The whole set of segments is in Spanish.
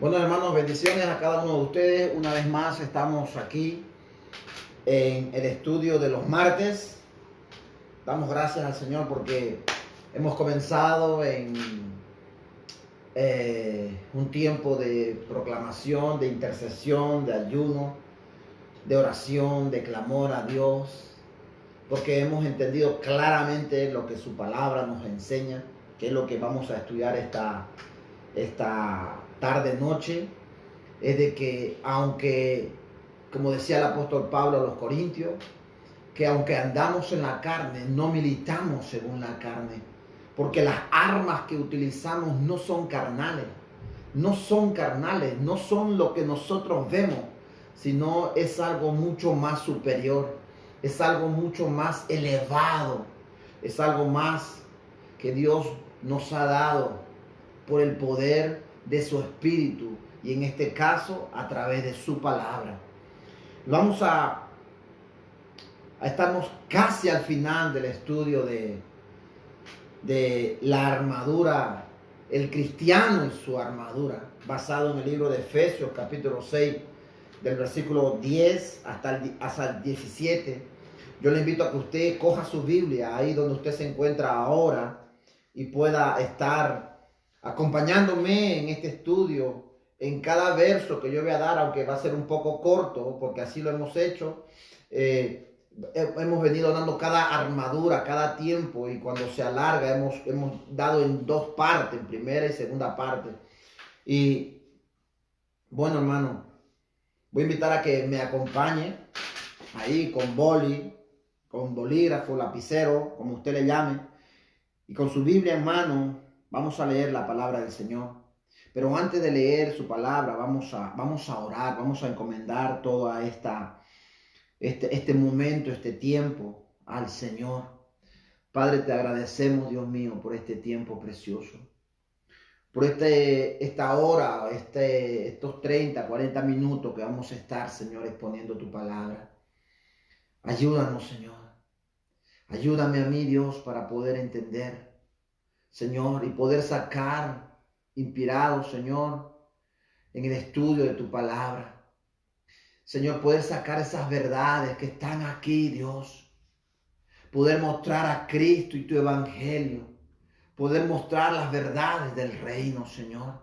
Bueno, hermanos, bendiciones a cada uno de ustedes. Una vez más estamos aquí en el estudio de los martes. Damos gracias al Señor porque hemos comenzado en un tiempo de proclamación, de intercesión, de ayuno, de oración, de clamor a Dios, porque hemos entendido claramente lo que su palabra nos enseña, que es lo que vamos a estudiar esta tarde noche. Es de que aunque, como decía el apóstol Pablo a los Corintios, que aunque andamos en la carne, no militamos según la carne, porque las armas que utilizamos no son carnales, no son lo que nosotros vemos, sino es algo mucho más superior, es algo mucho más elevado, es algo más que Dios nos ha dado por el poder de su Espíritu y en este caso a través de su palabra. Vamos a estarnos casi al final del estudio de la armadura, el cristiano y su armadura, basado en el libro de Efesios capítulo 6, del versículo 10 hasta el 17. Yo le invito a que usted coja su Biblia ahí donde usted se encuentra ahora y pueda estar acompañándome en este estudio, en cada verso que yo voy a dar, aunque va a ser un poco corto, porque así lo hemos hecho. Hemos venido dando cada armadura, cada tiempo, y cuando se alarga hemos dado en dos partes, en primera y segunda parte. Y bueno, hermano, voy a invitar a que me acompañe ahí con boli, con bolígrafo, lapicero, como usted le llame, y con su Biblia en mano. Vamos a leer la palabra del Señor. Pero antes de leer su palabra, vamos a orar, vamos a encomendar toda este momento, este tiempo al Señor. Padre, te agradecemos, Dios mío, por este tiempo precioso, por esta hora, estos 30, 40 minutos que vamos a estar, Señor, exponiendo tu palabra. Ayúdanos, Señor. Ayúdame a mí, Dios, para poder entender, Señor, y poder sacar, inspirado, Señor, en el estudio de tu palabra. Señor, poder sacar esas verdades que están aquí, Dios. Poder mostrar a Cristo y tu evangelio. Poder mostrar las verdades del reino, Señor.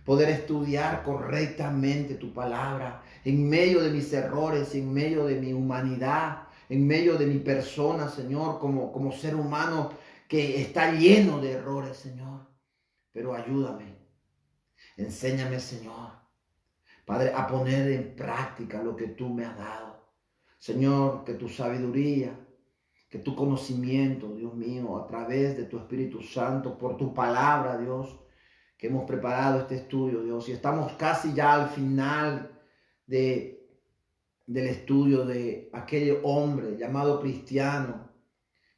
Poder estudiar correctamente tu palabra en medio de mis errores, en medio de mi humanidad, en medio de mi persona, Señor, como ser humano que está lleno de errores, Señor. Pero ayúdame, enséñame, Señor, Padre, a poner en práctica lo que tú me has dado. Señor, que tu sabiduría, que tu conocimiento, Dios mío, a través de tu Espíritu Santo, por tu palabra, Dios, que hemos preparado este estudio, Dios, y estamos casi ya al final del estudio de aquel hombre llamado cristiano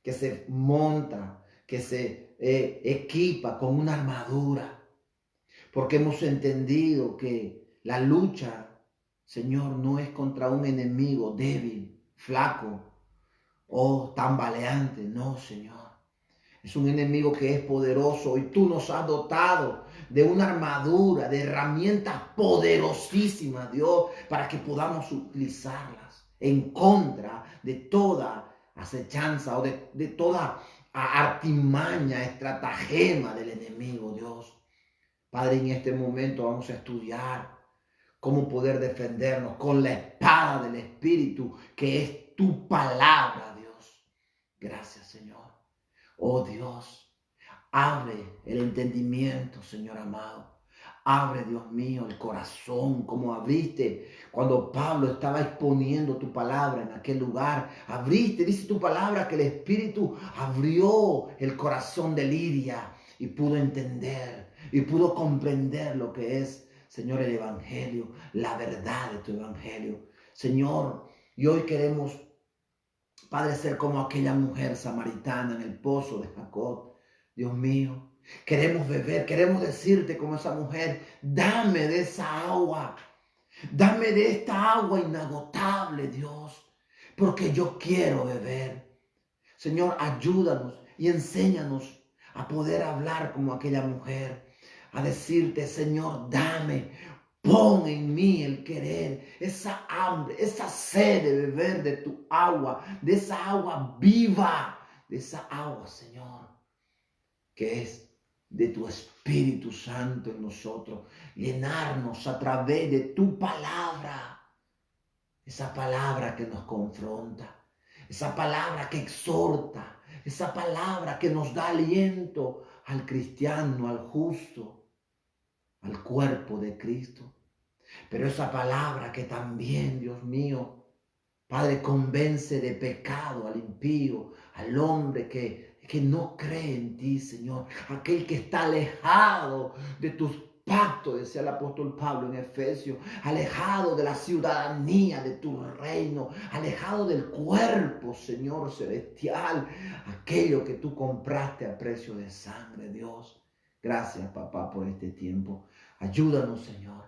que se monta, que se equipa con una armadura, porque hemos entendido que la lucha, Señor, no es contra un enemigo débil, flaco o tambaleante, no, Señor. Es un enemigo que es poderoso y tú nos has dotado de una armadura, de herramientas poderosísimas, Dios, para que podamos utilizarlas en contra de toda acechanza o de toda artimaña, estratagema del enemigo, Dios. Padre, en este momento vamos a estudiar cómo poder defendernos con la espada del Espíritu, que es tu palabra, Dios. Gracias, Señor. Oh Dios, abre el entendimiento, Señor amado. Abre, Dios mío, el corazón, como abriste cuando Pablo estaba exponiendo tu palabra en aquel lugar. Abriste, dice tu palabra, que el Espíritu abrió el corazón de Lidia y pudo entender y pudo comprender lo que es, Señor, el Evangelio, la verdad de tu Evangelio. Señor, y hoy queremos, Padre, ser como aquella mujer samaritana en el pozo de Jacob. Dios mío, queremos beber, queremos decirte como esa mujer, dame de esa agua, dame de esta agua inagotable, Dios, porque yo quiero beber. Señor, ayúdanos y enséñanos a poder hablar como aquella mujer, a decirte, Señor, dame, pon en mí el querer, esa hambre, esa sed de beber de tu agua, de esa agua viva, de esa agua, Señor, que es de tu Espíritu Santo en nosotros, llenarnos a través de tu palabra, esa palabra que nos confronta, esa palabra que exhorta, esa palabra que nos da aliento al cristiano, al justo, al cuerpo de Cristo. Pero esa palabra que también, Dios mío, Padre, convence de pecado al impío, al hombre que no cree en ti, Señor. Aquel que está alejado de tus pactos, decía el apóstol Pablo en Efesios, alejado de la ciudadanía de tu reino, alejado del cuerpo, Señor celestial, aquello que tú compraste a precio de sangre, Dios. Gracias, papá, por este tiempo. Ayúdanos, Señor.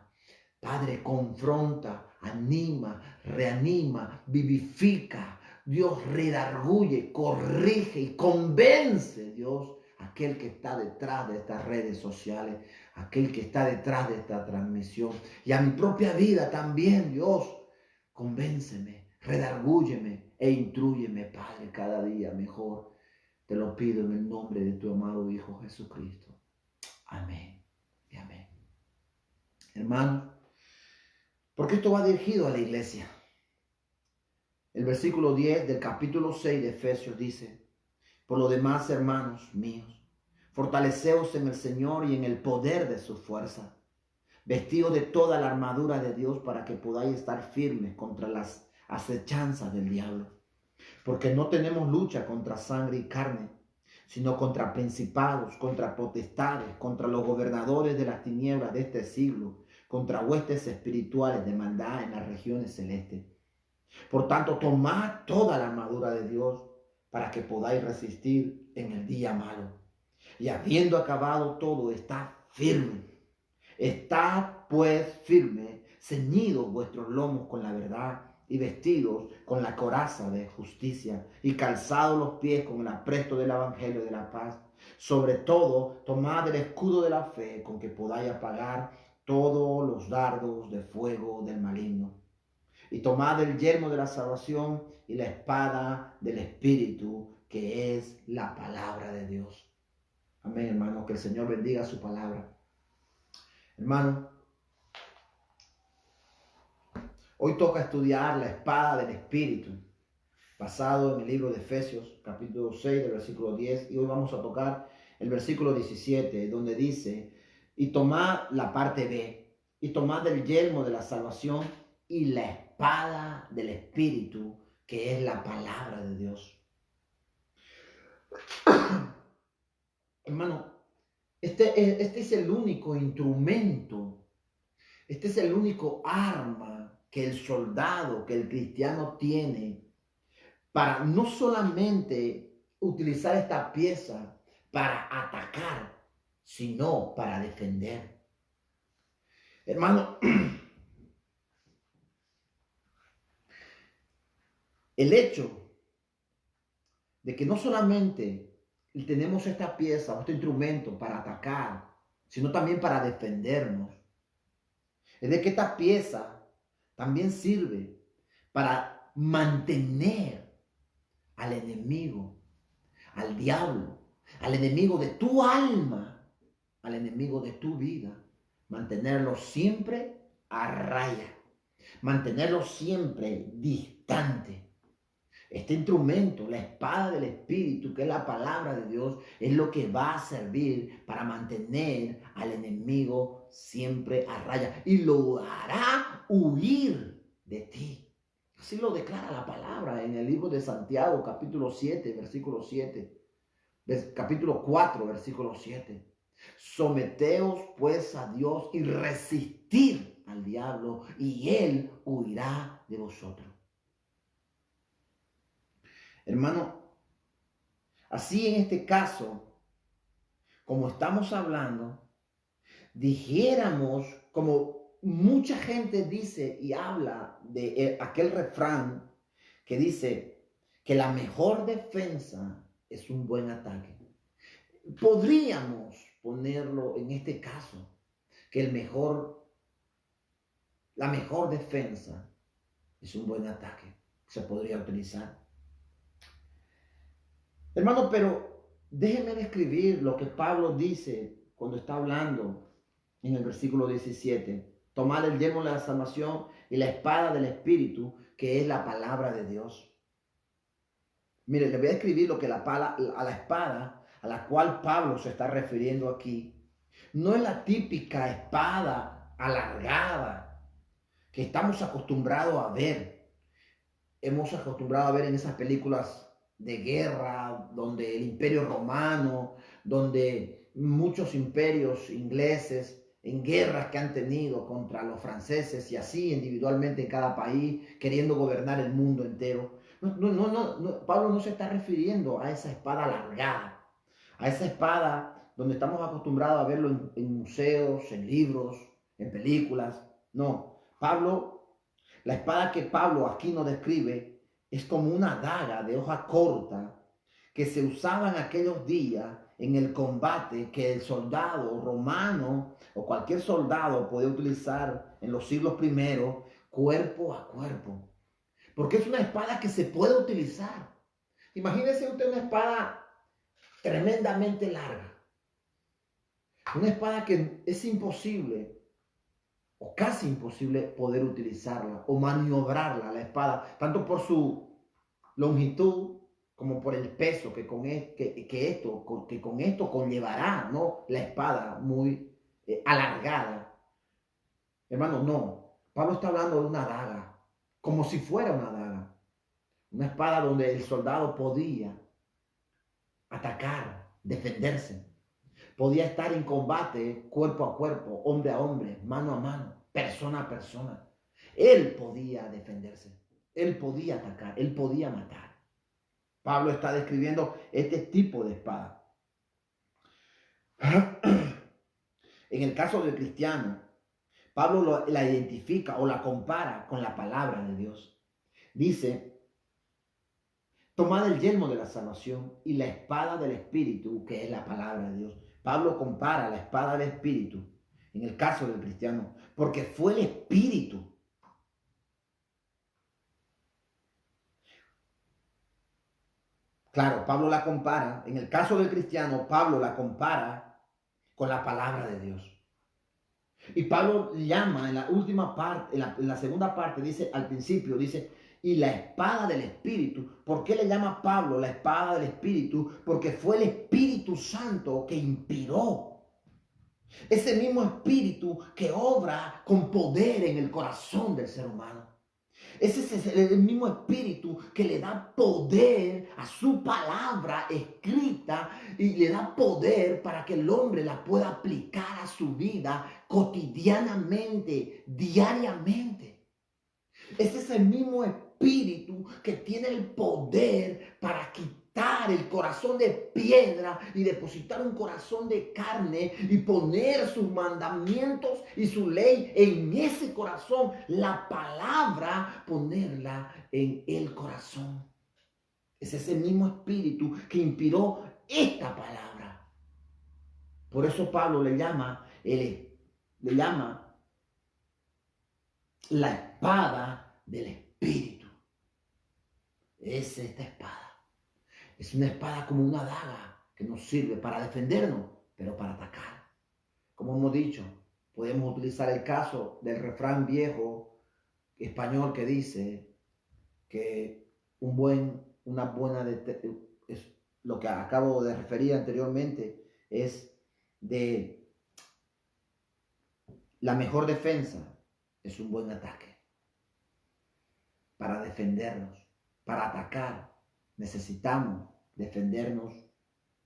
Padre, confronta, anima, reanima, vivifica. Dios redarguye, corrige y convence, Dios, aquel que está detrás de estas redes sociales, aquel que está detrás de esta transmisión. Y a mi propia vida también, Dios, convénceme, redargúyeme e intrúyeme, Padre, cada día mejor. Te lo pido en el nombre de tu amado Hijo Jesucristo. Amén y amén. Hermanos, porque esto va dirigido a la iglesia. El versículo 10 del capítulo 6 de Efesios dice, por lo demás, hermanos míos, fortaleceos en el Señor y en el poder de su fuerza, vestidos de toda la armadura de Dios para que podáis estar firmes contra las acechanzas del diablo. Porque no tenemos lucha contra sangre y carne, sino contra principados, contra potestades, contra los gobernadores de las tinieblas de este siglo, contra huestes espirituales de maldad en las regiones celestes. Por tanto, tomad toda la armadura de Dios para que podáis resistir en el día malo. Y habiendo acabado todo, estad firme. Estad pues firme, ceñidos vuestros lomos con la verdad y vestidos con la coraza de justicia y calzados los pies con el apresto del evangelio de la paz. Sobre todo, tomad el escudo de la fe con que podáis apagar todos los dardos de fuego del maligno. Y tomad el yelmo de la salvación y la espada del Espíritu, que es la palabra de Dios. Amén, hermanos, que el Señor bendiga su palabra. Hermano, hoy toca estudiar la espada del Espíritu, basado en el libro de Efesios, capítulo 6, del versículo 10, y hoy vamos a tocar el versículo 17, donde dice, y tomad la parte B, y tomad el yelmo de la salvación y la espada del Espíritu, que es la palabra de Dios. Hermano, este es el único instrumento, este es el único arma que el soldado, que el cristiano tiene para no solamente utilizar esta pieza para atacar, sino para defender. Hermano, el hecho de que no solamente tenemos esta pieza, este instrumento para atacar, sino también para defendernos, es de que esta pieza también sirve para mantener al enemigo, al diablo, al enemigo de tu alma, al enemigo de tu vida, mantenerlo siempre a raya, mantenerlo siempre distante. Este instrumento, la espada del Espíritu, que es la palabra de Dios, es lo que va a servir para mantener al enemigo siempre a raya y lo hará huir de ti. Así lo declara la palabra en el libro de Santiago, capítulo 7, versículo 7. Capítulo 4, versículo 7. Someteos pues a Dios y resistid al diablo y él huirá de vosotros. Hermano, así en este caso, como estamos hablando, dijéramos, como mucha gente dice y habla de aquel refrán que dice que la mejor defensa es un buen ataque. Podríamos ponerlo en este caso, que la mejor defensa es un buen ataque. Se podría utilizar. Hermano, pero déjeme describir lo que Pablo dice cuando está hablando en el versículo 17. Tomar el yelmo de la salvación y la espada del Espíritu, que es la palabra de Dios. Mire, le voy a escribir lo que a la espada a la cual Pablo se está refiriendo aquí. No es la típica espada alargada que estamos acostumbrados a ver. Hemos acostumbrado a ver en esas películas de guerra, donde el imperio romano, donde muchos imperios ingleses en guerras que han tenido contra los franceses y así individualmente en cada país, queriendo gobernar el mundo entero. Pablo no se está refiriendo a esa espada alargada, a esa espada donde estamos acostumbrados a verlo en museos, en libros, en películas. No, la espada que Pablo aquí nos describe es como una daga de hoja corta que se usaba en aquellos días en el combate, que el soldado romano o cualquier soldado podía utilizar en los siglos primeros cuerpo a cuerpo. Porque es una espada que se puede utilizar. Imagínese usted una espada tremendamente larga. Una espada que es imposible o casi imposible poder utilizarla o maniobrarla, la espada, tanto por su longitud como por el peso que con esto conllevará, ¿no? La espada muy alargada. Hermano, no. Pablo está hablando de una daga, como si fuera una daga. Una espada donde el soldado podía atacar, defenderse. Podía estar en combate cuerpo a cuerpo, hombre a hombre, mano a mano, persona a persona. Él podía defenderse, él podía atacar, él podía matar. Pablo está describiendo este tipo de espada. En el caso del cristiano, Pablo la identifica o la compara con la palabra de Dios. Dice, tomad el yelmo de la salvación y la espada del Espíritu, que es la palabra de Dios. Pablo compara la espada del Espíritu, en el caso del cristiano, porque fue el Espíritu. Claro, Pablo la compara, en el caso del cristiano, Pablo la compara con la palabra de Dios. Y Pablo llama en la última parte, en la segunda parte, dice al principio, dice, y la espada del Espíritu. ¿Por qué le llama Pablo la espada del Espíritu? Porque fue el Espíritu Santo que inspiró. Ese mismo Espíritu que obra con poder en el corazón del ser humano. Ese es el mismo Espíritu que le da poder a su palabra escrita y le da poder para que el hombre la pueda aplicar a su vida cotidianamente, diariamente. Ese es el mismo Espíritu que tiene el poder para quitar el corazón de piedra y depositar un corazón de carne y poner sus mandamientos y su ley en ese corazón. La palabra, ponerla en el corazón. Es ese mismo Espíritu que inspiró esta palabra. Por eso Pablo le llama la espada del Espíritu. Es esta espada. Es una espada como una daga que nos sirve para defendernos, pero para atacar. Como hemos dicho, podemos utilizar el caso del refrán viejo español que dice que es lo que acabo de referir anteriormente, es de la mejor defensa es un buen ataque. Para defendernos, para atacar, necesitamos defendernos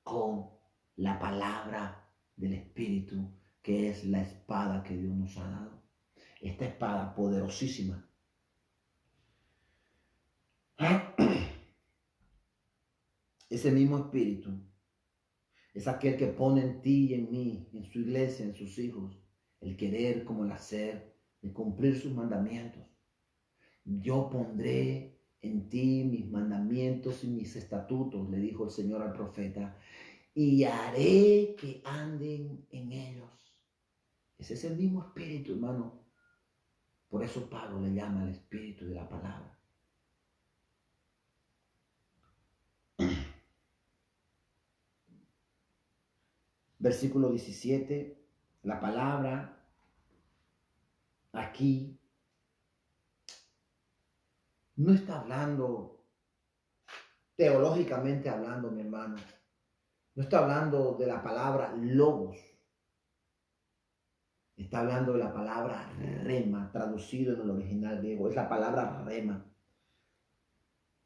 con la palabra del Espíritu, que es la espada que Dios nos ha dado. Esta espada poderosísima. Ese mismo Espíritu es aquel que pone en ti y en mí, en su iglesia, en sus hijos, el querer como el hacer, de cumplir sus mandamientos. Yo pondré en ti mis mandamientos y mis estatutos, le dijo el Señor al profeta, y haré que anden en ellos. Ese es el mismo espíritu, hermano. Por eso Pablo le llama el espíritu de la palabra. Versículo 17, la palabra aquí no está hablando, teológicamente hablando, mi hermano. No está hablando de la palabra logos. Está hablando de la palabra rema, traducido en el original griego. Es la palabra rema.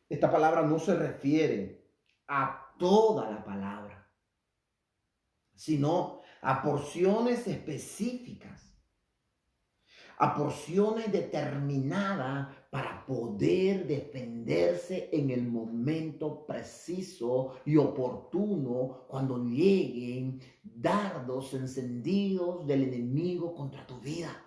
Esta palabra no se refiere a toda la palabra, sino a porciones específicas, a porciones determinadas para poder defenderse en el momento preciso y oportuno cuando lleguen dardos encendidos del enemigo contra tu vida.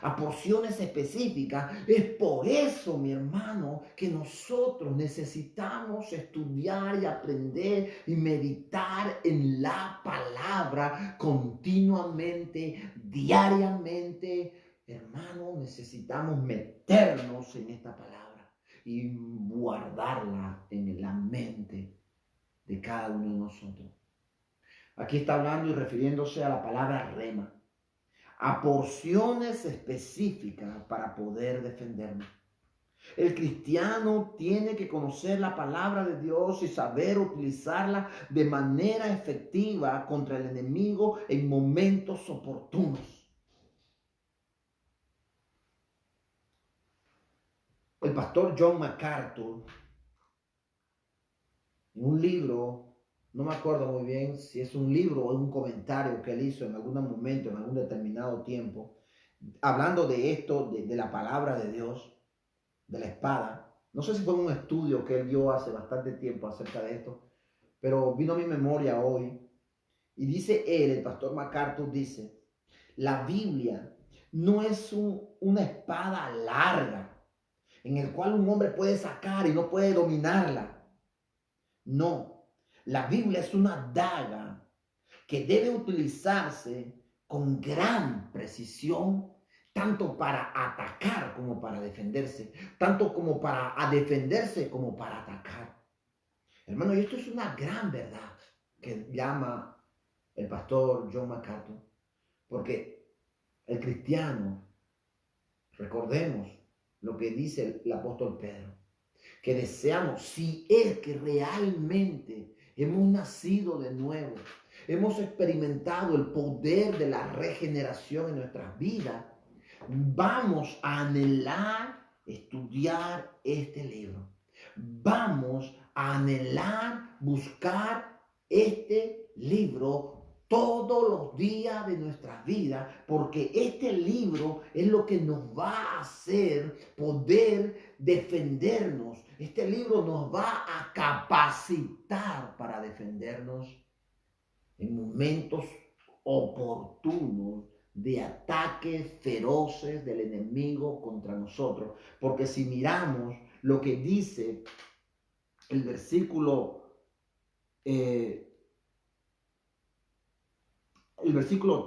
A porciones específicas. Es por eso, mi hermano, que nosotros necesitamos estudiar y aprender y meditar en la palabra continuamente, diariamente. Hermano, necesitamos meternos en esta palabra y guardarla en la mente de cada uno de nosotros. Aquí está hablando y refiriéndose a la palabra rema, a porciones específicas para poder defendernos. El cristiano tiene que conocer la palabra de Dios y saber utilizarla de manera efectiva contra el enemigo en momentos oportunos. El pastor John MacArthur, en un libro, no me acuerdo muy bien si es un libro o un comentario que él hizo en algún momento, en algún determinado tiempo, hablando de esto, de la palabra de Dios, de la espada. No sé si fue un estudio que él dio hace bastante tiempo acerca de esto, pero vino a mi memoria hoy. Y dice él, el pastor MacArthur dice, la Biblia no es una espada larga en el cual un hombre puede sacar y no puede dominarla. No, la Biblia es una daga que debe utilizarse con gran precisión, tanto para atacar como para defenderse, tanto como para defenderse como para atacar. Hermano, y esto es una gran verdad que llama el pastor John MacArthur, porque el cristiano, recordemos lo que dice el apóstol Pedro, que deseamos, si es que realmente hemos nacido de nuevo, hemos experimentado el poder de la regeneración en nuestras vidas, vamos a anhelar estudiar este libro. Vamos a anhelar buscar este libro todos los días de nuestra vida, porque este libro es lo que nos va a hacer poder defendernos. Este libro nos va a capacitar para defendernos en momentos oportunos de ataques feroces del enemigo contra nosotros. Porque si miramos lo que dice el versículo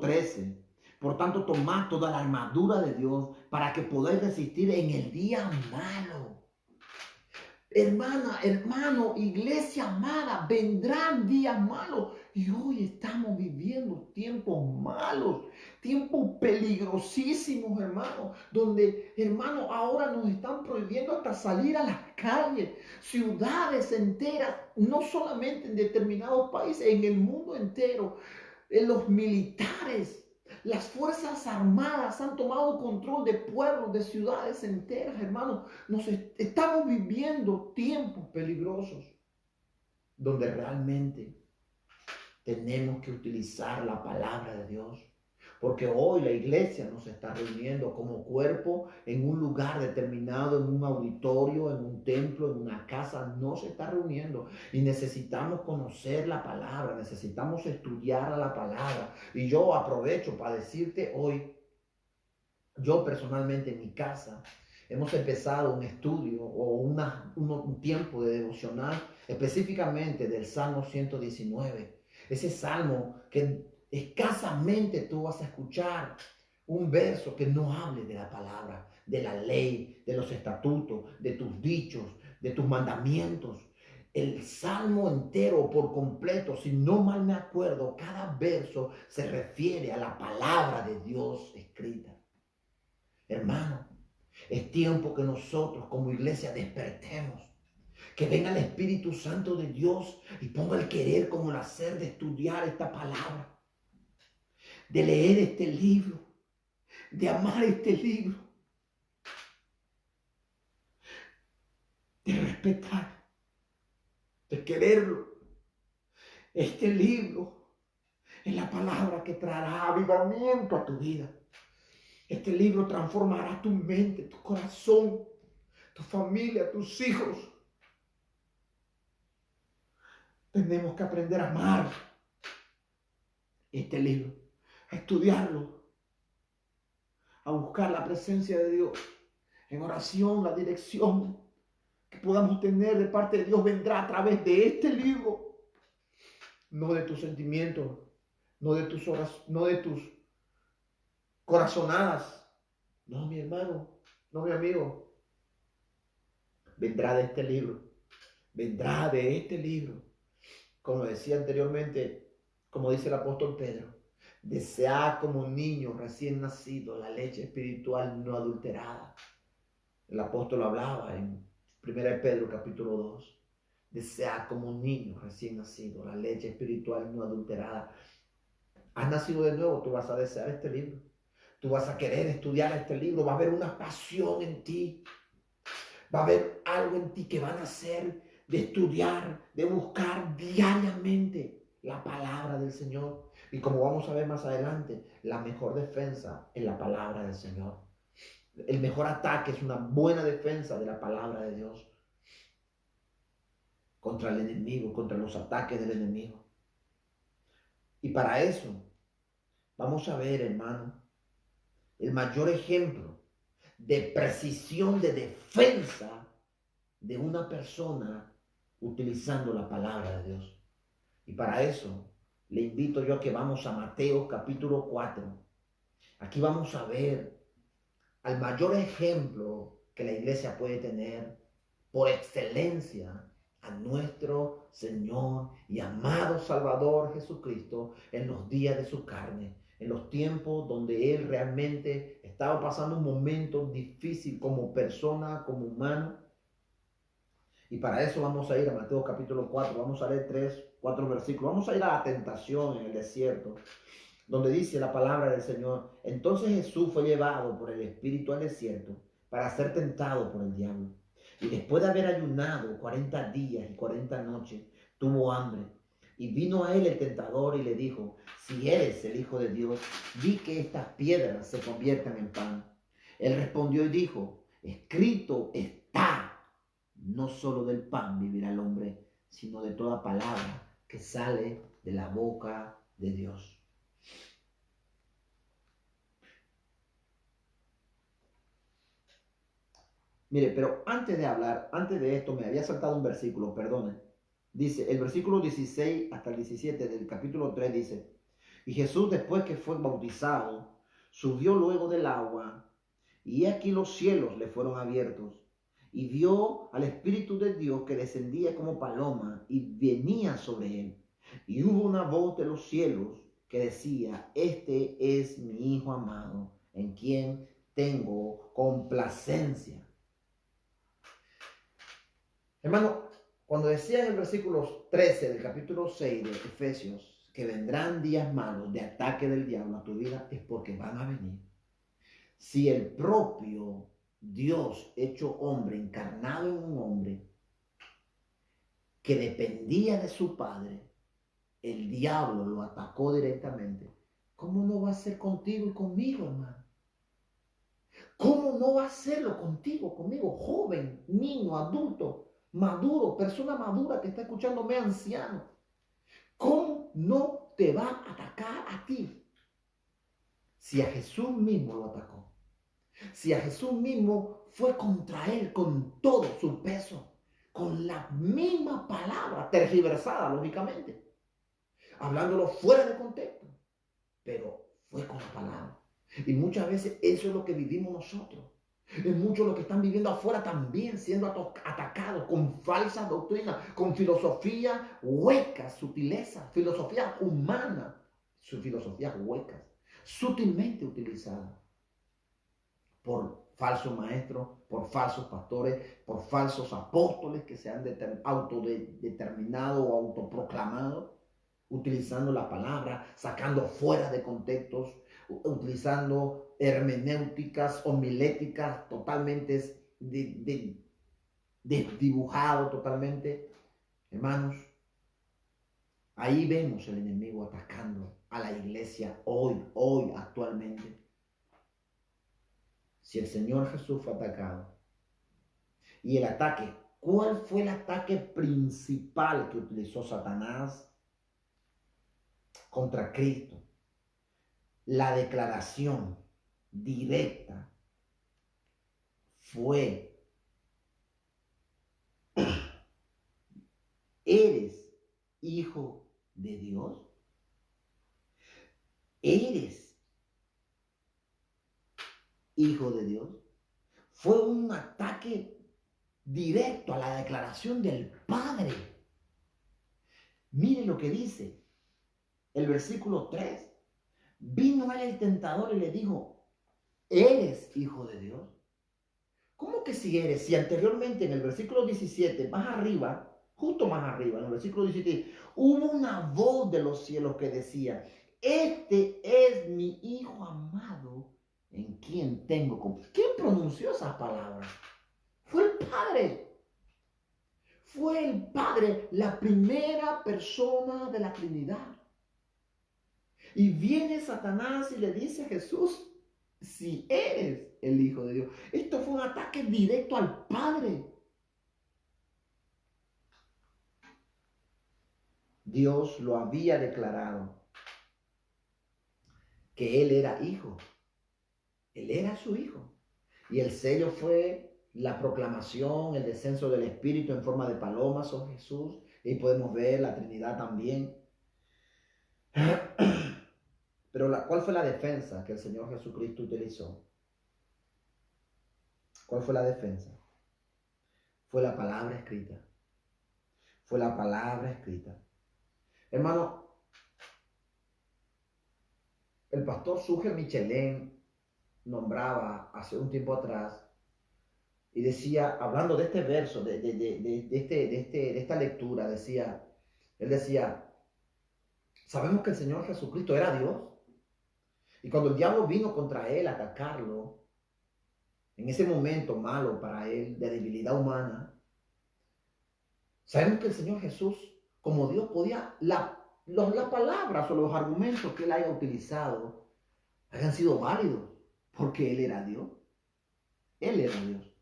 13, por tanto, tomad toda la armadura de Dios para que podáis resistir en el día malo. Hermana, hermano, iglesia amada, vendrán días malos y hoy estamos viviendo tiempos malos, tiempos peligrosísimos, hermano, donde, hermano, ahora nos están prohibiendo hasta salir a las calles, ciudades enteras, no solamente en determinados países, en el mundo entero. Los militares, las fuerzas armadas han tomado control de pueblos, de ciudades enteras, hermanos. Estamos viviendo tiempos peligrosos donde realmente tenemos que utilizar la palabra de Dios. Porque hoy la iglesia nos está reuniendo como cuerpo en un lugar determinado, en un auditorio, en un templo, en una casa. No se está reuniendo. Y necesitamos conocer la palabra, necesitamos estudiar a la palabra. Y yo aprovecho para decirte hoy, yo personalmente en mi casa, hemos empezado un estudio o un tiempo de devocional específicamente del Salmo 119. Ese salmo que escasamente tú vas a escuchar un verso que no hable de la palabra, de la ley, de los estatutos, de tus dichos, de tus mandamientos. El salmo entero por completo, si no mal me acuerdo, cada verso se refiere a la palabra de Dios escrita. Hermano, es tiempo que nosotros como iglesia despertemos. Que venga el Espíritu Santo de Dios y ponga el querer como el hacer de estudiar esta palabra, de leer este libro, de amar este libro, de respetar, de quererlo. Este libro es la palabra que traerá avivamiento a tu vida. Este libro transformará tu mente, tu corazón, tu familia, tus hijos. Tenemos que aprender a amar este libro, a estudiarlo, a buscar la presencia de Dios en oración. La dirección que podamos tener de parte de Dios vendrá a través de este libro, no de tus sentimientos, no de tus corazonadas. No, mi hermano, no, mi amigo. Vendrá de este libro, vendrá de este libro. Como decía anteriormente, como dice el apóstol Pedro, desead como un niño recién nacido la leche espiritual no adulterada. El apóstol hablaba en 1 Pedro capítulo 2. Desead como un niño recién nacido la leche espiritual no adulterada. Has nacido de nuevo, tú vas a desear este libro. Tú vas a querer estudiar este libro. Va a haber una pasión en ti. Va a haber algo en ti que va a nacer de estudiar, de buscar diariamente la palabra del Señor. Y como vamos a ver más adelante, la mejor defensa es la palabra del Señor. El mejor ataque es una buena defensa de la palabra de Dios contra el enemigo, contra los ataques del enemigo. Y para eso vamos a ver, hermano, el mayor ejemplo de precisión de defensa de una persona utilizando la palabra de Dios. Y para eso le invito yo a que vamos a Mateo capítulo 4. Aquí vamos a ver al mayor ejemplo que la iglesia puede tener por excelencia a nuestro Señor y amado Salvador Jesucristo en los días de su carne, en los tiempos donde Él realmente estaba pasando un momento difícil como persona, como humano. Y para eso vamos a ir a Mateo capítulo 4, vamos a leer 4 versículos. Vamos a ir a la tentación en el desierto, donde dice la palabra del Señor. Entonces Jesús fue llevado por el Espíritu al desierto para ser tentado por el diablo. Y después de haber ayunado 40 días y 40 noches, tuvo hambre. Y vino a él el tentador y le dijo, si eres el Hijo de Dios, di que estas piedras se conviertan en pan. Él respondió y dijo, escrito está, no solo del pan vivirá el hombre, sino de toda palabra que sale de la boca de Dios. Mire, pero antes de esto, me había saltado un versículo, perdone. Dice, el versículo 16 hasta el 17 del capítulo 3 dice, y Jesús después que fue bautizado, subió luego del agua, y aquí los cielos le fueron abiertos, y vio al Espíritu de Dios que descendía como paloma y venía sobre él. Y hubo una voz de los cielos que decía, este es mi Hijo amado, en quien tengo complacencia. Hermano, cuando decía en el versículo 13 del capítulo 6 de Efesios que vendrán días malos de ataque del diablo a tu vida, es porque van a venir. Si el propio Dios hecho hombre, encarnado en un hombre, que dependía de su Padre, el diablo lo atacó directamente, ¿cómo no va a ser contigo y conmigo, hermano? ¿Cómo no va a hacerlo contigo, conmigo, joven, niño, adulto, maduro, persona madura que está escuchándome, anciano? ¿Cómo no te va a atacar a ti? Si a Jesús mismo lo atacó, si a Jesús mismo fue contra él con todo su peso, con la misma palabra, tergiversada lógicamente. hablándolo fuera de contexto, pero fue con la palabra. Y muchas veces eso es lo que vivimos nosotros. Es mucho lo que están viviendo afuera también, siendo atacados con falsas doctrinas, con filosofías huecas, sutilezas, filosofías humanas, sus filosofías huecas, sutilmente utilizadas por falsos maestros, por falsos pastores, por falsos apóstoles que se han autodeterminado o autoproclamado, utilizando la palabra, sacando fuera de contextos, utilizando hermenéuticas, homiléticas totalmente desdibujado totalmente. Hermanos, ahí vemos el enemigo atacando a la iglesia hoy, actualmente. Si el Señor Jesús fue atacado, y el ataque, ¿cuál fue el ataque principal que utilizó Satanás contra Cristo? La declaración directa fue: ¿eres hijo de Dios? ¿Eres hijo de Dios? Fue un ataque directo a la declaración del Padre. Mire lo que dice el versículo 3. Vino a él el tentador y le dijo: ¿eres hijo de Dios? ¿Cómo que si eres? Si anteriormente en el versículo 17, más arriba, justo más arriba, en el versículo 17, hubo una voz de los cielos que decía: este es mi Hijo amado, en quien tengo confianza. ¿Quién pronunció esas palabras? Fue el Padre. Fue el Padre, la primera persona de la Trinidad. Y viene Satanás y le dice a Jesús: si eres el Hijo de Dios. Esto fue un ataque directo al Padre. Dios lo había declarado que Él era hijo. Él era su hijo. Y el sello fue la proclamación, el descenso del Espíritu en forma de paloma sobre Jesús. Y podemos ver la Trinidad también. Pero ¿cuál fue la defensa que el Señor Jesucristo utilizó? ¿Cuál fue la defensa? Fue la palabra escrita. Fue la palabra escrita. Hermano, el pastor Suger Michelin nombraba hace un tiempo atrás y decía, hablando de este verso, de esta lectura, él decía: sabemos que el Señor Jesucristo era Dios. Y cuando el diablo vino contra él a atacarlo, en ese momento malo para él, de debilidad humana, sabemos que el Señor Jesús, como Dios, podía, las palabras o los argumentos que él haya utilizado hayan sido válidos, porque él era Dios. Él era Dios.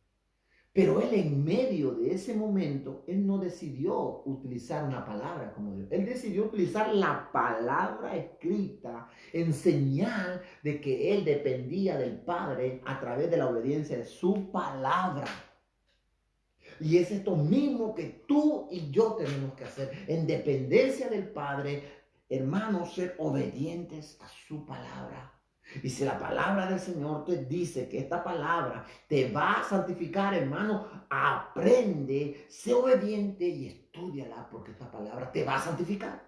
Pero él, en medio de ese momento, él no decidió utilizar una palabra como Dios. Él decidió utilizar la palabra escrita en señal de que él dependía del Padre a través de la obediencia de su palabra. Y es esto mismo que tú y yo tenemos que hacer, en dependencia del Padre, hermanos, ser obedientes a su palabra. Y si la palabra del Señor te dice que esta palabra te va a santificar, hermano, aprende, sé obediente y estúdiala, porque esta palabra te va a santificar.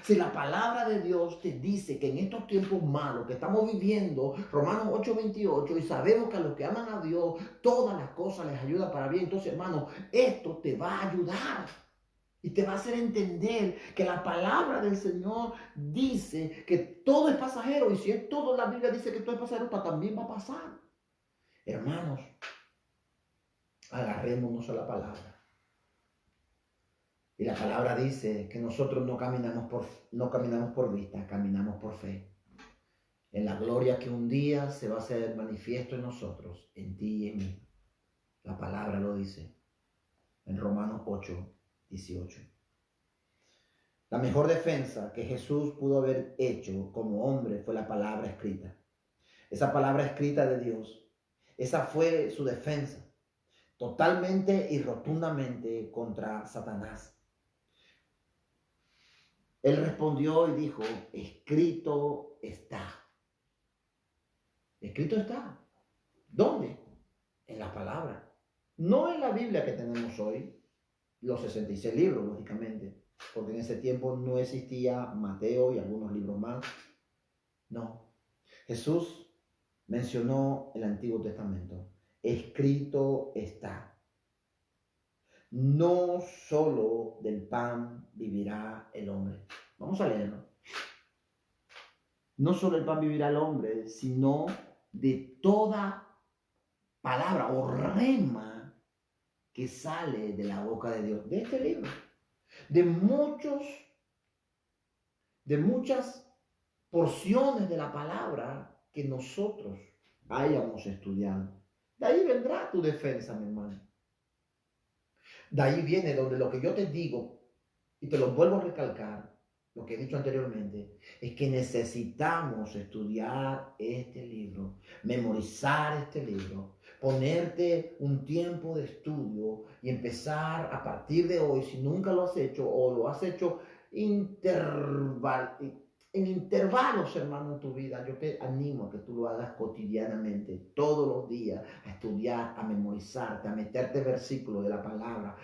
Si la palabra de Dios te dice que en estos tiempos malos que estamos viviendo, Romanos 8:28, y sabemos que a los que aman a Dios, todas las cosas les ayudan para bien. Entonces, hermano, esto te va a ayudar y te va a hacer entender que la palabra del Señor dice que todo es pasajero. Y si es todo, la Biblia dice que todo es pasajero, también va a pasar. Hermanos, agarrémonos a la palabra. Y la palabra dice que nosotros no caminamos por vista, caminamos por fe. En la gloria que un día se va a hacer manifiesto en nosotros, en ti y en mí. La palabra lo dice en Romanos 8:18. La mejor defensa que Jesús pudo haber hecho como hombre fue la palabra escrita. Esa palabra escrita de Dios, esa fue su defensa, totalmente y rotundamente contra Satanás. Él respondió y dijo, escrito está. Escrito está. ¿Dónde? En la palabra. No en la Biblia que tenemos hoy, los 66 libros, lógicamente, porque en ese tiempo no existía Mateo y algunos libros más. No. Jesús mencionó el Antiguo Testamento. Escrito está. No solo del pan vivirá el hombre. Vamos a leerlo. No solo el pan vivirá el hombre, sino de toda palabra o rema que sale de la boca de Dios. De este libro. De muchas porciones de la palabra que nosotros hayamos estudiado. De ahí vendrá tu defensa, mi hermano. De ahí viene donde lo que yo te digo, y te lo vuelvo a recalcar, lo que he dicho anteriormente, es que necesitamos estudiar este libro, memorizar este libro, ponerte un tiempo de estudio y empezar a partir de hoy, si nunca lo has hecho o lo has hecho en intervalos, hermano, en tu vida, yo te animo a que tú lo hagas cotidianamente, todos los días, a estudiar, a memorizarte, a meterte versículos de la palabra,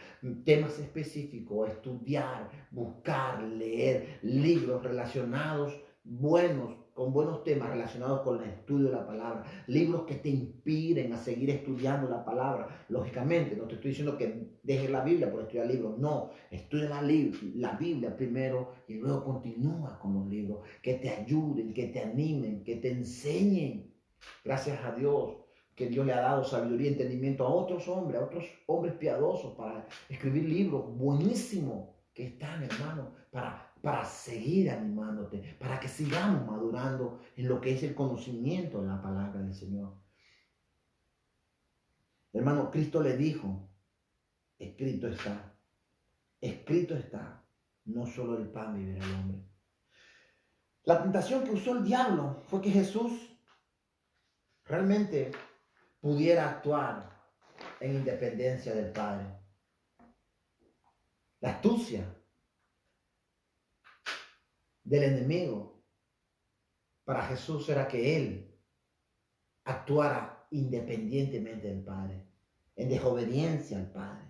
temas específicos, a estudiar, buscar, leer libros relacionados, con buenos temas relacionados con el estudio de la palabra, libros que te inspiren a seguir estudiando la palabra. Lógicamente, no te estoy diciendo que dejes la Biblia por estudiar libros, no, estudia la Biblia primero y luego continúa con los libros que te ayuden, que te animen, que te enseñen. Gracias a Dios que Dios le ha dado sabiduría y entendimiento a otros hombres piadosos para escribir libros buenísimos que están, hermano, para seguir animándote, para que sigamos madurando en lo que es el conocimiento de la palabra del Señor. Hermano, Cristo le dijo, escrito está, no solo el pan vivirá el hombre. La tentación que usó el diablo fue que Jesús realmente pudiera actuar en independencia del Padre. La astucia del enemigo para Jesús era que él actuara independientemente del Padre, en desobediencia al Padre.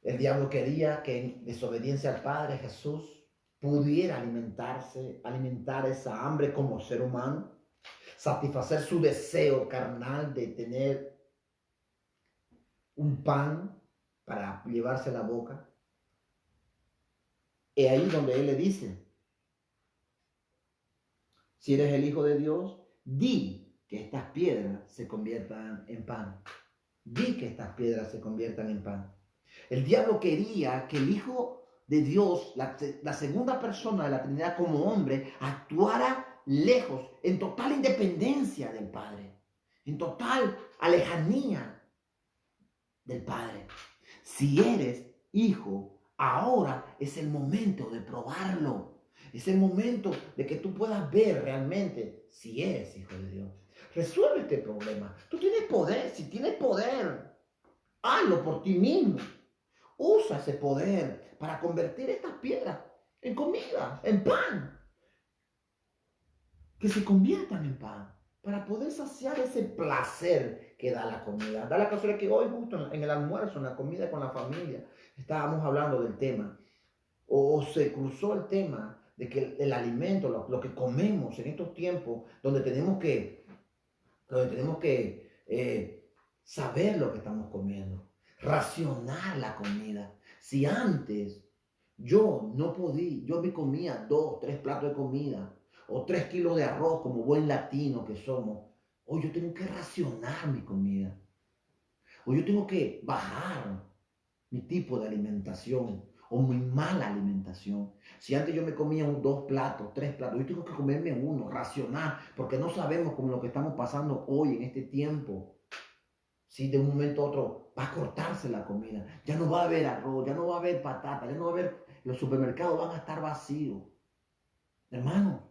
El diablo quería que en desobediencia al Padre Jesús pudiera alimentar esa hambre como ser humano, satisfacer su deseo carnal de tener un pan para llevarse a la boca. Es ahí donde él le dice, si eres el Hijo de Dios, di que estas piedras se conviertan en pan. Di que estas piedras se conviertan en pan. El diablo quería que el Hijo de Dios, la segunda persona de la Trinidad como hombre, actuara lejos, en total independencia del Padre, en total alejanía del Padre. Si eres hijo, ahora es el momento de probarlo. Es el momento de que tú puedas ver realmente si eres hijo de Dios. Resuelve este problema. Tú tienes poder. Si tienes poder, hazlo por ti mismo. Usa ese poder para convertir estas piedras en comida, en pan. Que se conviertan en pan. Para poder saciar ese placer que da la comida. Da la casualidad que hoy justo en el almuerzo, en la comida con la familia, estábamos hablando del tema. O se cruzó el tema de que el alimento, lo que comemos en estos tiempos, donde tenemos que saber lo que estamos comiendo, racionar la comida. Si antes yo me comía 2, 3 platos de comida, o 3 kilos de arroz como buen latino que somos, hoy yo tengo que racionar mi comida. Hoy yo tengo que bajar mi tipo de alimentación o mi mala alimentación. Si antes yo me comía 2 platos, 3 platos, yo tengo que comerme uno, racionar, porque no sabemos con lo que estamos pasando hoy en este tiempo. Si de un momento a otro va a cortarse la comida, ya no va a haber arroz, ya no va a haber patata, ya no va a haber, los supermercados van a estar vacíos. Hermano,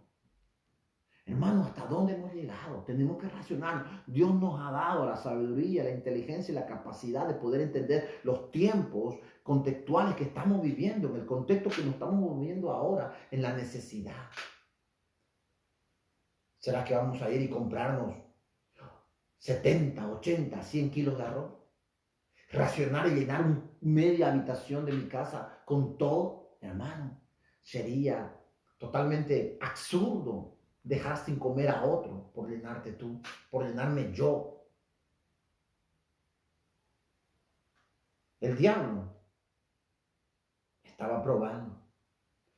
¿hasta dónde hemos llegado? dado. Tenemos que racionar. Dios nos ha dado la sabiduría, la inteligencia y la capacidad de poder entender los tiempos contextuales que estamos viviendo, en el contexto que nos estamos viviendo ahora, en la necesidad. ¿Será que vamos a ir y comprarnos 70, 80, 100 kilos de arroz? Racionar y llenar media habitación de mi casa con todo, hermano, sería totalmente absurdo dejar sin comer a otro por llenarte tú, por llenarme yo. El diablo estaba probando.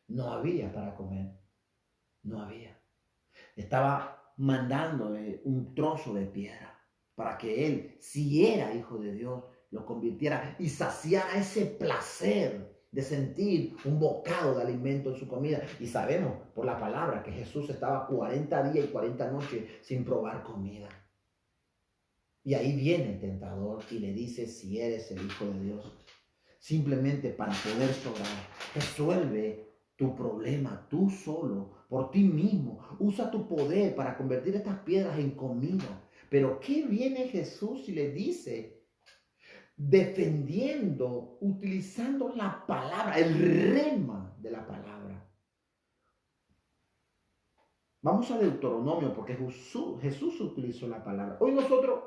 No había para comer. No había. Estaba mandándole un trozo de piedra para que él, si era hijo de Dios, lo convirtiera y saciara ese placer de sentir un bocado de alimento en su comida. Y sabemos por la palabra que Jesús estaba 40 días y 40 noches sin probar comida. Y ahí viene el tentador y le dice si eres el Hijo de Dios. Simplemente para poder sobrar. Resuelve tu problema tú solo, por ti mismo. Usa tu poder para convertir estas piedras en comida. Pero ¿qué viene Jesús y le dice? Defendiendo, utilizando la palabra, el rema de la palabra. Vamos a Deuteronomio porque Jesús utilizó la palabra. Hoy nosotros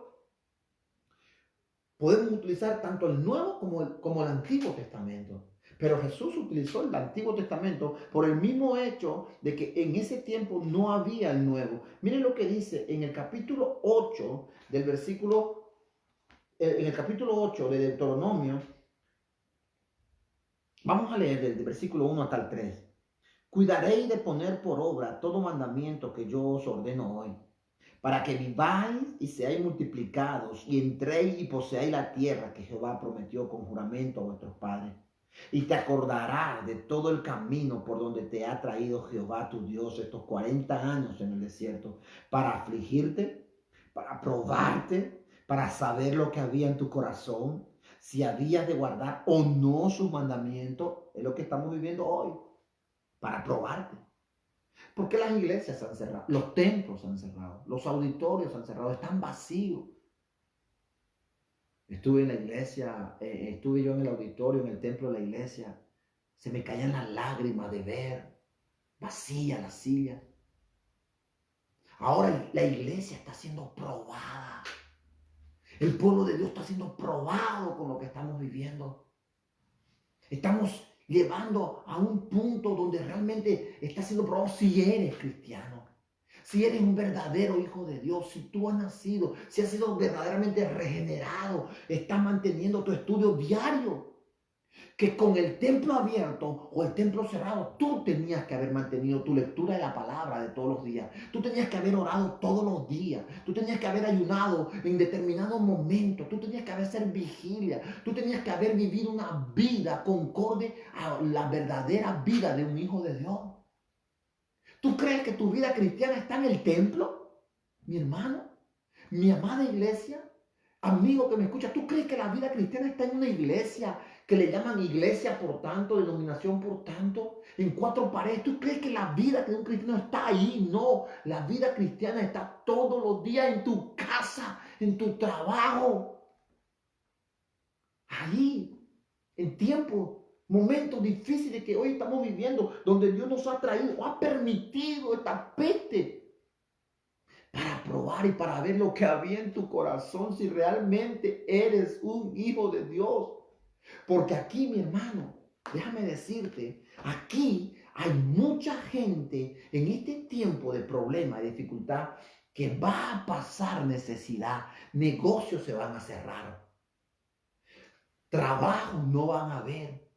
podemos utilizar tanto el Nuevo como el Antiguo Testamento. Pero Jesús utilizó el Antiguo Testamento por el mismo hecho de que en ese tiempo no había el Nuevo. Miren lo que dice en el capítulo 8 del versículo, en el capítulo 8 de Deuteronomio. Vamos a leer desde el versículo 1 hasta el 3. Cuidaréis de poner por obra todo mandamiento que yo os ordeno hoy, para que viváis y seáis multiplicados y entréis y poseáis la tierra que Jehová prometió con juramento a vuestros padres. Y te acordarás de todo el camino por donde te ha traído Jehová tu Dios estos 40 años en el desierto, para afligirte, para probarte, para saber lo que había en tu corazón, si habías de guardar o no sus mandamientos. Es lo que estamos viviendo hoy, para probarte. ¿Por qué las iglesias se han cerrado? Los templos se han cerrado, los auditorios se han cerrado, están vacíos. Estuve en la iglesia, estuve yo en el auditorio, en el templo de la iglesia. Se me caían las lágrimas de ver vacía la silla. Ahora la iglesia está siendo probada. El pueblo de Dios está siendo probado con lo que estamos viviendo. Estamos llevando a un punto donde realmente está siendo probado si eres cristiano. Si eres un verdadero hijo de Dios, si tú has nacido, si has sido verdaderamente regenerado, estás manteniendo tu estudio diario. Que con el templo abierto o el templo cerrado, tú tenías que haber mantenido tu lectura de la palabra de todos los días. Tú tenías que haber orado todos los días. Tú tenías que haber ayunado en determinados momentos. Tú tenías que hacer vigilia. Tú tenías que haber vivido una vida concorde a la verdadera vida de un hijo de Dios. ¿Tú crees que tu vida cristiana está en el templo? Mi hermano, mi amada iglesia, amigo que me escucha, ¿tú crees que la vida cristiana está en una iglesia que le llaman iglesia por tanto, denominación por tanto, en 4 paredes? ¿Tú crees que la vida de un cristiano está ahí? No, la vida cristiana está todos los días en tu casa, en tu trabajo, ahí, en tiempos, momentos difíciles que hoy estamos viviendo, donde Dios nos ha traído o ha permitido esta peste para probar y para ver lo que había en tu corazón, si realmente eres un hijo de Dios. Porque aquí, mi hermano, déjame decirte, aquí hay mucha gente en este tiempo de problema y dificultad que va a pasar necesidad, negocios se van a cerrar, trabajos no van a haber.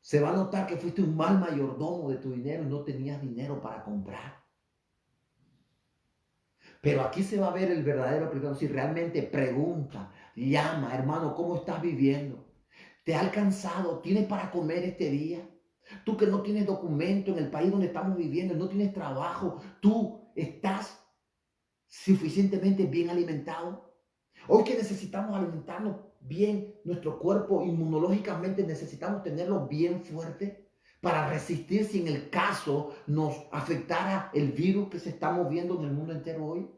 Se va a notar que fuiste un mal mayordomo de tu dinero y no tenías dinero para comprar. Pero aquí se va a ver el verdadero cristiano si realmente pregunta, llama, hermano, ¿cómo estás viviendo? ¿Te ha alcanzado? ¿Tienes para comer este día? Tú que no tienes documento en el país donde estamos viviendo, no tienes trabajo, ¿tú estás suficientemente bien alimentado? Hoy que necesitamos alimentarnos bien, nuestro cuerpo inmunológicamente necesitamos tenerlo bien fuerte para resistir si en el caso nos afectara el virus que se está moviendo en el mundo entero hoy?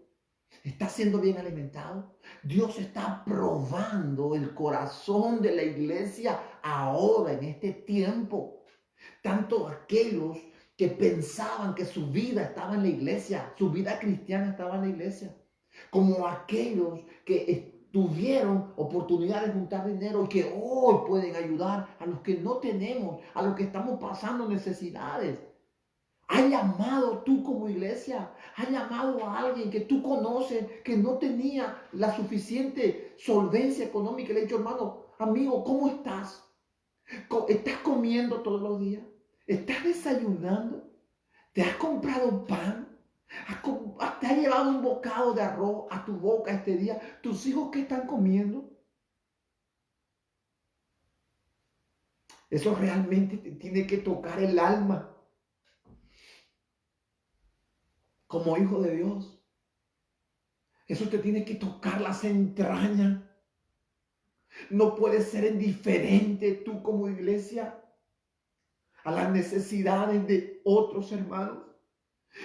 ¿Está siendo bien alimentado? Dios está probando el corazón de la iglesia ahora, en este tiempo. Tanto aquellos que pensaban que su vida estaba en la iglesia, su vida cristiana estaba en la iglesia, como aquellos que tuvieron oportunidad de juntar dinero y que hoy pueden ayudar a los que no tenemos, a los que estamos pasando necesidades. ¿Has llamado tú como iglesia? ¿Has llamado a alguien que tú conoces que no tenía la suficiente solvencia económica? Le he dicho, hermano, amigo, ¿cómo estás? ¿Estás comiendo todos los días? ¿Estás desayunando? ¿Te has comprado pan? ¿Te has llevado un bocado de arroz a tu boca este día? ¿Tus hijos qué están comiendo? Eso realmente te tiene que tocar el alma como hijo de Dios. Eso te tiene que tocar las entrañas. No puedes ser indiferente tú como iglesia a las necesidades de otros hermanos.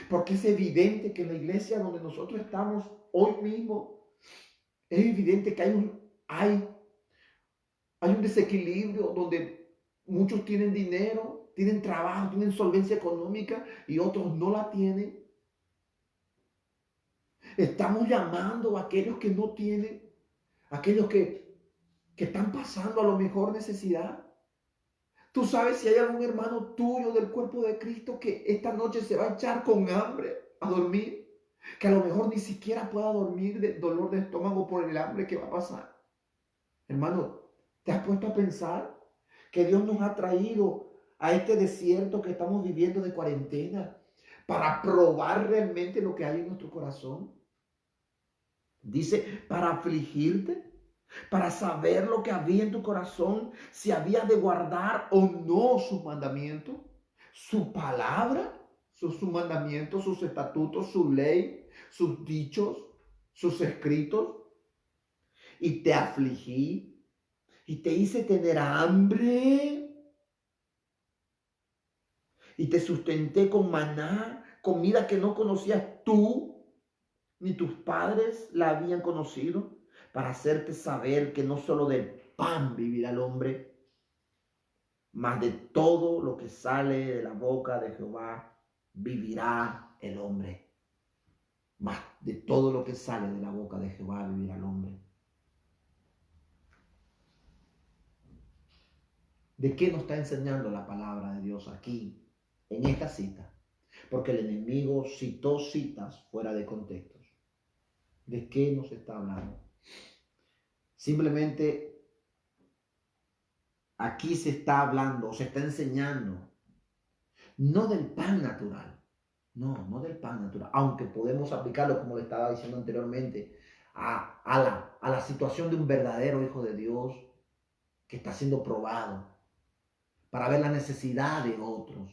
Porque es evidente que en la iglesia donde nosotros estamos hoy mismo, es evidente que hay un desequilibrio donde muchos tienen dinero, tienen trabajo, tienen solvencia económica y otros no la tienen. Estamos llamando a aquellos que no tienen, aquellos que están pasando a lo mejor necesidad. Tú sabes si hay algún hermano tuyo del cuerpo de Cristo que esta noche se va a echar con hambre a dormir, que a lo mejor ni siquiera pueda dormir de dolor de estómago por el hambre que va a pasar. Hermano, ¿te has puesto a pensar que Dios nos ha traído a este desierto que estamos viviendo de cuarentena para probar realmente lo que hay en nuestro corazón? Dice, para afligirte, para saber lo que había en tu corazón, si había de guardar o no sus mandamientos, su palabra, sus mandamientos, sus estatutos, su ley, sus dichos, sus escritos. Y te afligí y te hice tener hambre y te sustenté con maná, comida que no conocías tú ni tus padres la habían conocido, para hacerte saber que no solo del pan vivirá el hombre, mas de todo lo que sale de la boca de Jehová vivirá el hombre. Mas de todo lo que sale de la boca de Jehová vivirá el hombre. ¿De qué nos está enseñando la palabra de Dios aquí, en esta cita? Porque el enemigo citó citas fuera de contextos. ¿De qué nos está hablando? Simplemente aquí se está hablando, se está enseñando, no del pan natural, no del pan natural, aunque podemos aplicarlo, como le estaba diciendo anteriormente, a la situación de un verdadero hijo de Dios que está siendo probado para ver la necesidad de otros,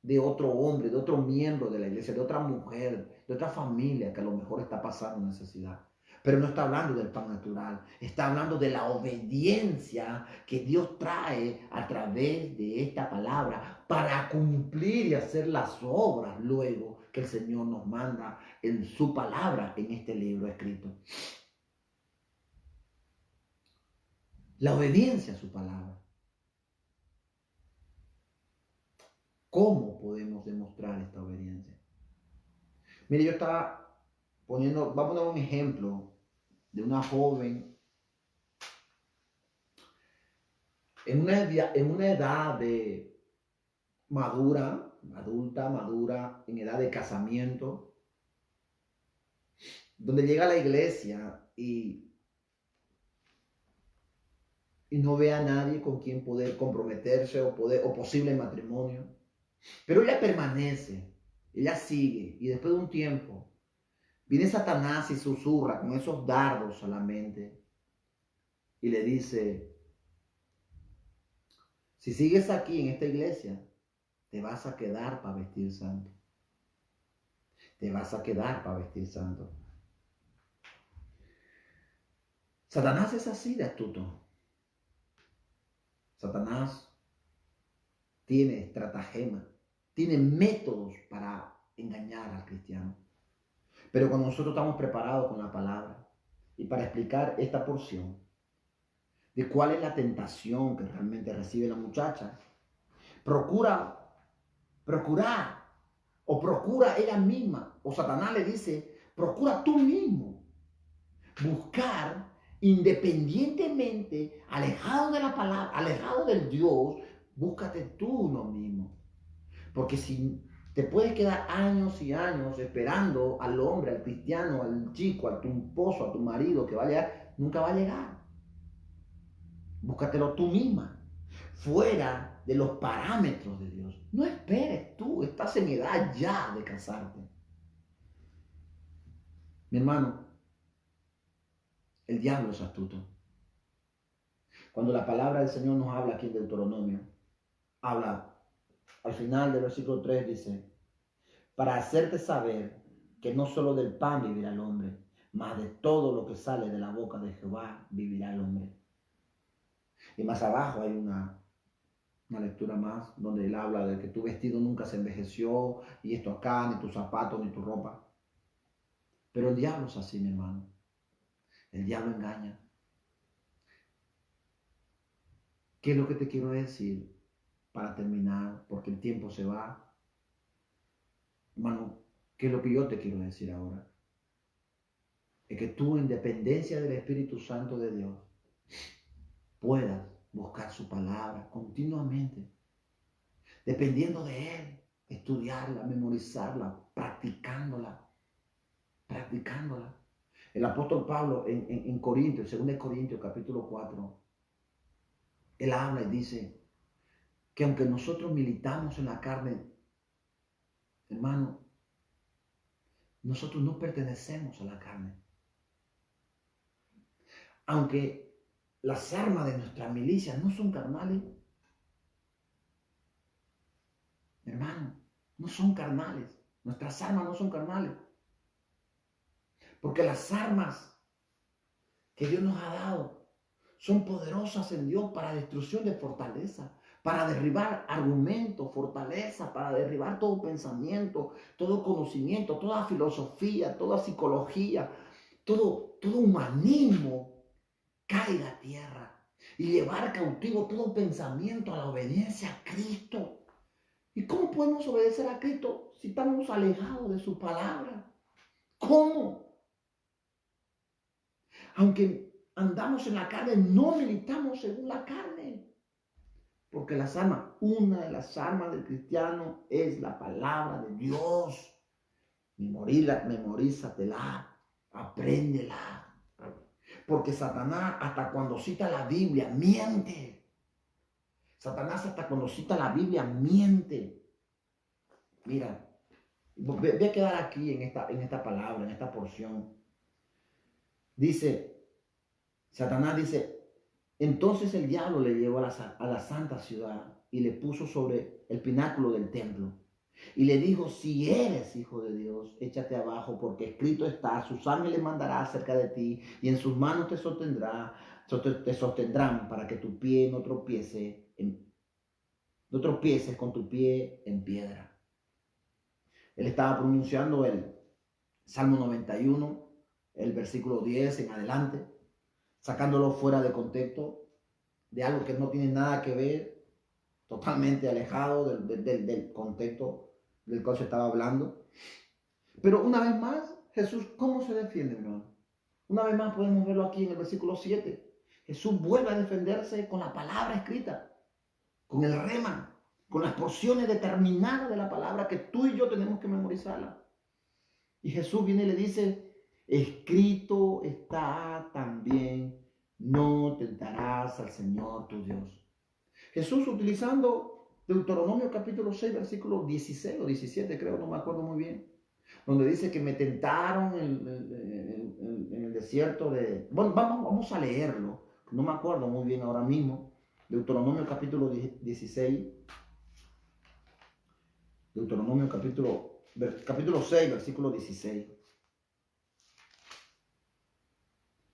de otro hombre, de otro miembro de la iglesia, de otra mujer, de otra familia que a lo mejor está pasando necesidad. Pero no está hablando del pan natural, está hablando de la obediencia que Dios trae a través de esta palabra para cumplir y hacer las obras luego que el Señor nos manda en su palabra en este libro escrito. La obediencia a su palabra. ¿Cómo podemos demostrar esta obediencia? Mire, yo estaba vamos a poner un ejemplo de una joven en una edad de madura, en edad de casamiento, donde llega a la iglesia y no ve a nadie con quien poder comprometerse o posible matrimonio. Pero ella permanece, ella sigue, y después de un tiempo viene Satanás y susurra con esos dardos a la mente y le dice, si sigues aquí en esta iglesia, te vas a quedar para vestir santo. Te vas a quedar para vestir santo. Satanás es así de astuto. Satanás tiene estratagema, tiene métodos para engañar al cristiano. Pero cuando nosotros estamos preparados con la palabra y para explicar esta porción de cuál es la tentación que realmente recibe la muchacha, procura ella misma, o Satanás le dice, procura tú mismo buscar independientemente, alejado de la palabra, alejado del Dios, búscate tú uno mismo. Porque si te puedes quedar años y años esperando al hombre, al cristiano, al chico, a tu esposo, a tu marido que va a llegar, nunca va a llegar. Búscatelo tú misma, fuera de los parámetros de Dios. No esperes tú, estás en edad ya de casarte. Mi hermano, el diablo es astuto. Cuando la palabra del Señor nos habla aquí en Deuteronomio, habla al final del versículo 3, dice, para hacerte saber que no solo del pan vivirá el hombre, mas de todo lo que sale de la boca de Jehová vivirá el hombre. Y más abajo hay una lectura más donde él habla de que tu vestido nunca se envejeció, y esto acá, ni tus zapatos, ni tu ropa. Pero el diablo es así, mi hermano. El diablo engaña. ¿Qué es lo que te quiero decir para terminar? Porque el tiempo se va. Hermano, ¿qué es lo que yo te quiero decir ahora? Es que tú, en dependencia del Espíritu Santo de Dios, puedas buscar su palabra continuamente, dependiendo de Él, estudiarla, memorizarla, practicándola. El apóstol Pablo en Corintios, 2 Corintios capítulo 4, él habla y dice que aunque nosotros militamos en la carne, hermano, nosotros no pertenecemos a la carne. Aunque las armas de nuestra milicia no son carnales, hermano, no son carnales. Nuestras armas no son carnales. Porque las armas que Dios nos ha dado son poderosas en Dios para destrucción de fortaleza, para derribar argumentos, fortaleza, para derribar todo pensamiento, todo conocimiento, toda filosofía, toda psicología, todo humanismo caiga a tierra y llevar cautivo todo pensamiento a la obediencia a Cristo. ¿Y cómo podemos obedecer a Cristo si estamos alejados de su palabra? ¿Cómo? Aunque andamos en la carne, no militamos según la carne. Porque las armas, una de las armas del cristiano es la palabra de Dios. Memorízatela, apréndela. Porque Satanás, hasta cuando cita la Biblia, miente. Satanás, hasta cuando cita la Biblia, miente. Mira, voy a quedar aquí en esta palabra, en esta porción. Dice, Satanás dice, entonces el diablo le llevó a la santa ciudad y le puso sobre el pináculo del templo. Y le dijo, si eres hijo de Dios, échate abajo, porque escrito está, sus ángeles le mandará cerca de ti, y en sus manos te sostendrán para que tu pie no tropieces con tu pie en piedra. Él estaba pronunciando el Salmo 91, el versículo 10 en adelante, sacándolo fuera de contexto, de algo que no tiene nada que ver, totalmente alejado del contexto del cual se estaba hablando. Pero una vez más, Jesús, ¿cómo se defiende, hermano? Una vez más podemos verlo aquí en el versículo 7. Jesús vuelve a defenderse con la palabra escrita, con el rema, con las porciones determinadas de la palabra que tú y yo tenemos que memorizarla. Y Jesús viene y le dice, escrito está también, no tentarás al Señor tu Dios. Jesús, utilizando Deuteronomio capítulo 6, versículo 16 o 17, creo, no me acuerdo muy bien, donde dice que me tentaron en el desierto de... Bueno, vamos a leerlo, no me acuerdo muy bien ahora mismo. Deuteronomio capítulo 16, Deuteronomio capítulo 6, versículo 16.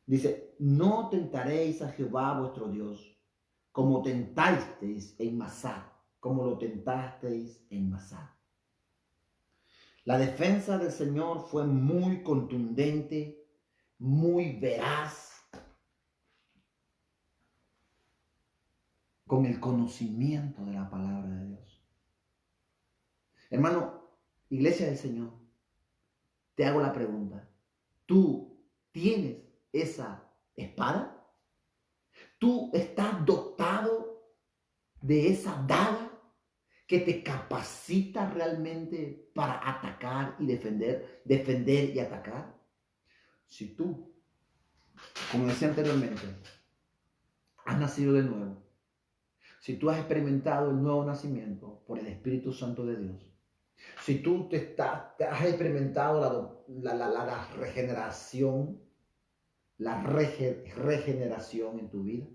Dice, no tentaréis a Jehová vuestro Dios, como tentasteis en Masá, como lo tentasteis en Masá. La defensa del Señor fue muy contundente, muy veraz, con el conocimiento de la palabra de Dios. Hermano, iglesia del Señor, te hago la pregunta. ¿Tú tienes esa espada? ¿Tú estás dotado de esa daga que te capacita realmente para atacar y defender y atacar? Si tú, como decía anteriormente, has nacido de nuevo, si tú has experimentado el nuevo nacimiento por el Espíritu Santo de Dios, si tú te has experimentado la regeneración, regeneración en tu vida,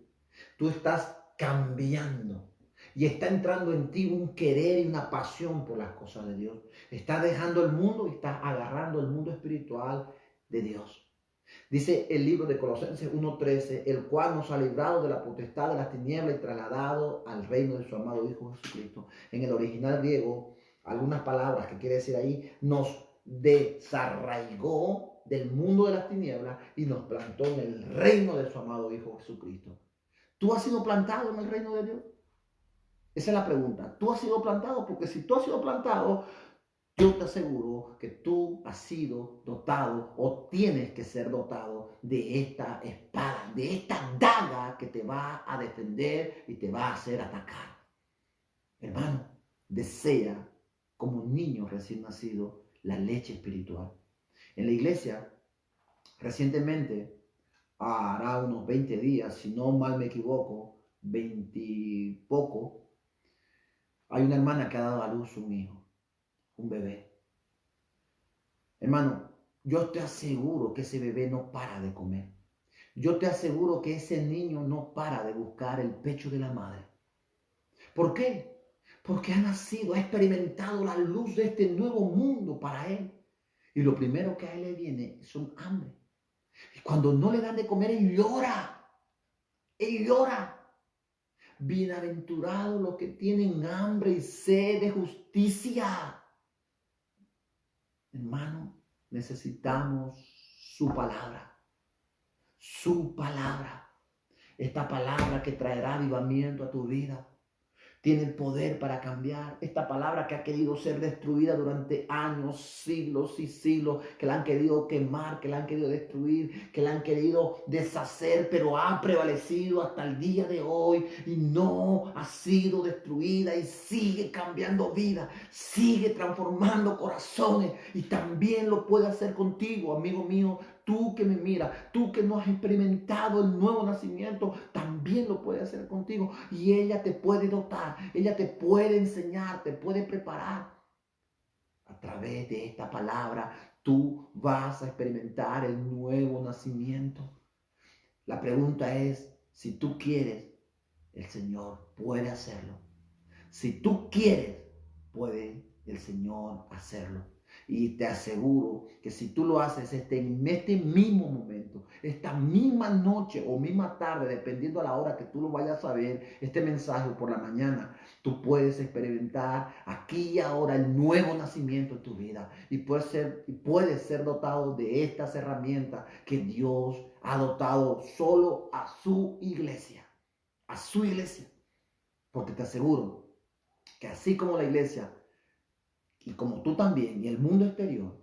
tú estás cambiando y está entrando en ti un querer y una pasión por las cosas de Dios. Estás dejando el mundo y estás agarrando el mundo espiritual de Dios. Dice el libro de Colosenses 1:13, el cual nos ha librado de la potestad de las tinieblas y trasladado al reino de su amado Hijo Jesucristo. En el original griego, algunas palabras que quiere decir ahí, nos desarraigó del mundo de las tinieblas y nos plantó en el reino de su amado Hijo Jesucristo. ¿Tú has sido plantado en el reino de Dios? Esa es la pregunta. ¿Tú has sido plantado? Porque si tú has sido plantado, yo te aseguro que tú has sido dotado o tienes que ser dotado de esta espada, de esta daga que te va a defender y te va a hacer atacar. Hermano, desea como un niño recién nacido la leche espiritual. En la iglesia, recientemente, hará unos 20 días, si no mal me equivoco, 20 y poco, hay una hermana que ha dado a luz un hijo, un bebé. Hermano, yo te aseguro que ese bebé no para de comer. Yo te aseguro que ese niño no para de buscar el pecho de la madre. ¿Por qué? Porque ha nacido, ha experimentado la luz de este nuevo mundo para él. Y lo primero que a él le viene es un hambre. Y cuando no le dan de comer, él llora. Él llora. Bienaventurados los que tienen hambre y sed de justicia. Hermano, necesitamos su palabra. Su palabra. Esta palabra que traerá avivamiento a tu vida. Tiene el poder para cambiar. Esta palabra que ha querido ser destruida durante años, siglos y siglos, que la han querido quemar, que la han querido destruir, que la han querido deshacer, pero ha prevalecido hasta el día de hoy y no ha sido destruida y sigue cambiando vida, sigue transformando corazones y también lo puede hacer contigo, amigo mío. Tú que me miras, tú que no has experimentado el nuevo nacimiento, también lo puede hacer contigo. Y ella te puede dotar, ella te puede enseñar, te puede preparar. A través de esta palabra, tú vas a experimentar el nuevo nacimiento. La pregunta es, si tú quieres, el Señor puede hacerlo. Si tú quieres, puede el Señor hacerlo. Y te aseguro que si tú lo haces en este mismo momento, esta misma noche o misma tarde, dependiendo a la hora que tú lo vayas a ver, este mensaje por la mañana, tú puedes experimentar aquí y ahora el nuevo nacimiento en tu vida. Y puedes ser dotado de estas herramientas que Dios ha dotado solo a su iglesia. A su iglesia. Porque te aseguro que así como la iglesia y como tú también y el mundo exterior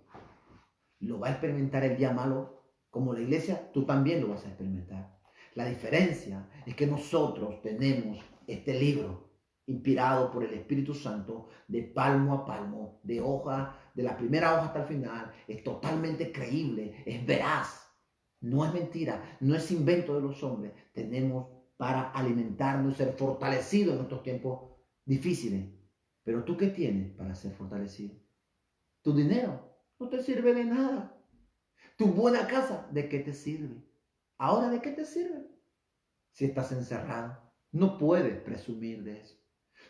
lo va a experimentar el día malo, como la iglesia, tú también lo vas a experimentar. La diferencia es que nosotros tenemos este libro inspirado por el Espíritu Santo de palmo a palmo, de la primera hoja hasta el final. Es totalmente creíble, es veraz, no es mentira, no es invento de los hombres. Tenemos para alimentarnos y ser fortalecidos en estos tiempos difíciles. Pero tú, ¿qué tienes para ser fortalecido? Tu dinero no te sirve de nada. Tu buena casa, ¿de qué te sirve? Ahora, ¿de qué te sirve? Si estás encerrado, no puedes presumir de eso.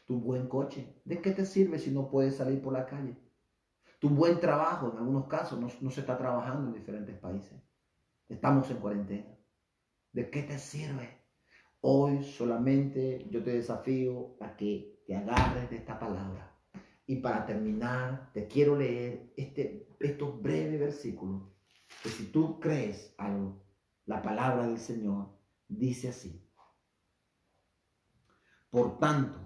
Tu buen coche, ¿de qué te sirve si no puedes salir por la calle? Tu buen trabajo, en algunos casos no se está trabajando en diferentes países. Estamos en cuarentena. ¿De qué te sirve? Hoy solamente yo te desafío a que te agarres de esta palabra. Y para terminar, te quiero leer estos breves versículos, que si tú crees algo, la palabra del Señor dice así. Por tanto,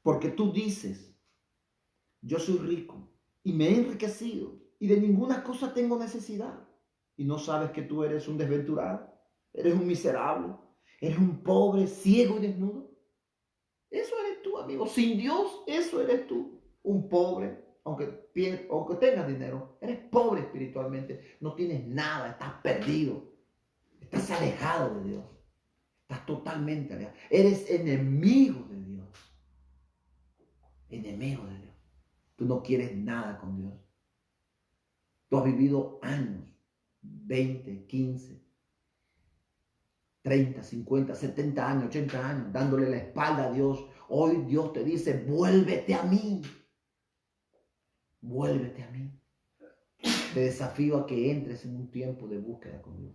porque tú dices, yo soy rico y me he enriquecido y de ninguna cosa tengo necesidad, y no sabes que tú eres un desventurado, eres un miserable, eres un pobre, ciego y desnudo. Eso eres tú, amigo. Sin Dios, eso eres tú. Un pobre, aunque tengas dinero, eres pobre espiritualmente. No tienes nada, estás perdido. Estás alejado de Dios. Estás totalmente alejado. Eres enemigo de Dios. Enemigo de Dios. Tú no quieres nada con Dios. Tú has vivido años, 20, 15, 30, 50, 70 años, 80 años, dándole la espalda a Dios. Hoy Dios te dice, vuélvete a mí. Vuélvete a mí. Te desafío a que entres en un tiempo de búsqueda con Dios.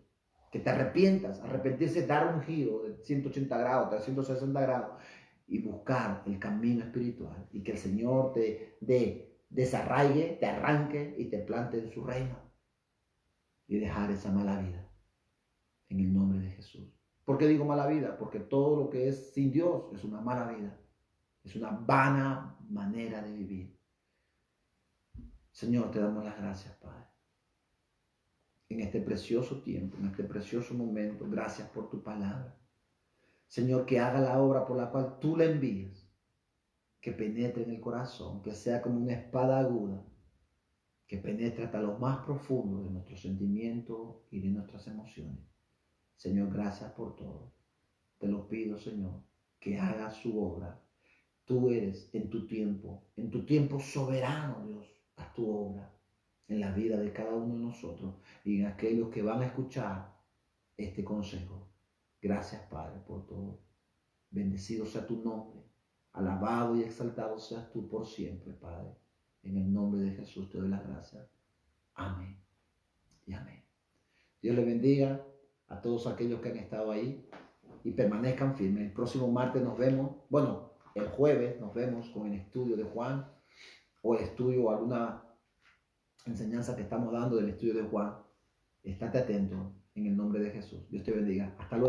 Que te arrepientas. Arrepentirse es dar un giro de 180 grados, 360 grados y buscar el camino espiritual. Y que el Señor te desarraigue, te arranque y te plante en su reino. Y dejar esa mala vida. En el nombre de Jesús. ¿Por qué digo mala vida? Porque todo lo que es sin Dios es una mala vida. Es una vana manera de vivir. Señor, te damos las gracias, Padre. En este precioso tiempo, en este precioso momento, gracias por tu palabra. Señor, que haga la obra por la cual tú la envías, que penetre en el corazón, que sea como una espada aguda, que penetre hasta lo más profundo de nuestros sentimientos y de nuestras emociones. Señor, gracias por todo. Te lo pido, Señor, que haga su obra. Tú eres en tu tiempo soberano, Dios, haz tu obra en la vida de cada uno de nosotros y en aquellos que van a escuchar este consejo. Gracias, Padre, por todo. Bendecido sea tu nombre. Alabado y exaltado seas tú por siempre, Padre. En el nombre de Jesús te doy las gracias. Amén y amén. Dios les bendiga a todos aquellos que han estado ahí y permanezcan firmes. El próximo martes nos vemos, bueno, el jueves nos vemos con el estudio de Juan o el estudio o alguna enseñanza que estamos dando del estudio de Juan. Estate atento en el nombre de Jesús. Dios te bendiga. Hasta luego.